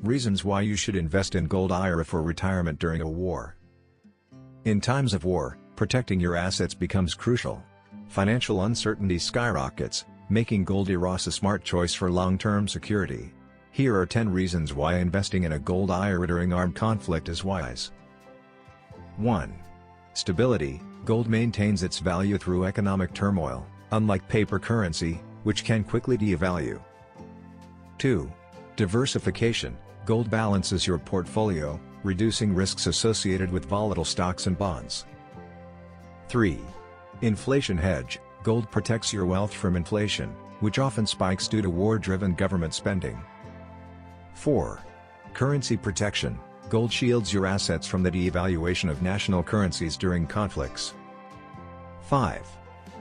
Reasons why you should invest in Gold IRA for retirement during a war. In times of war, protecting your assets becomes crucial. Financial uncertainty skyrockets, making Gold IRA a smart choice for long-term security. Here are 10 reasons why investing in a Gold IRA during armed conflict is wise. 1. Stability. Gold maintains its value through economic turmoil, unlike paper currency, which can quickly devalue. 2. Diversification. Gold balances your portfolio, reducing risks associated with volatile stocks and bonds. 3. Inflation hedge. Gold protects your wealth from inflation, which often spikes due to war-driven government spending. 4. Currency protection. Gold shields your assets from the devaluation of national currencies during conflicts. 5.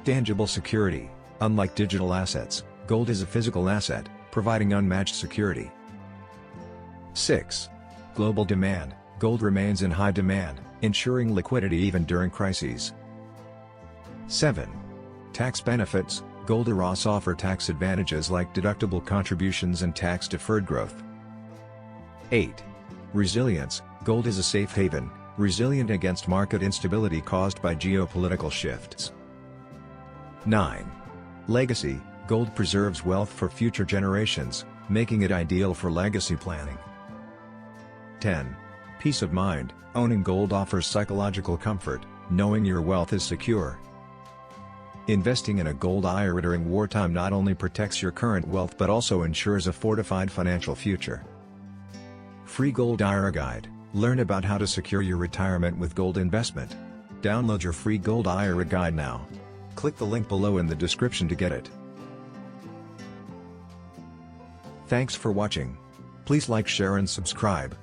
Tangible security. Unlike digital assets, gold is a physical asset, providing unmatched security. 6. Global demand. Gold remains in high demand, ensuring liquidity even during crises. 7. Tax benefits. Gold IRAs offer tax advantages like deductible contributions and tax-deferred growth. 8. Resilience. Gold is a safe haven, resilient against market instability caused by geopolitical shifts. 9. Legacy. Gold preserves wealth for future generations, making it ideal for legacy planning. 10. Peace of mind. Owning gold offers psychological comfort, knowing your wealth is secure. Investing in a Gold IRA during wartime not only protects your current wealth but also ensures a fortified financial future. Free Gold IRA Guide. Learn about how to secure your retirement with gold investment. Download your free Gold IRA Guide now. Click the link below in the description to get it. Thanks for watching. Please like, share and subscribe.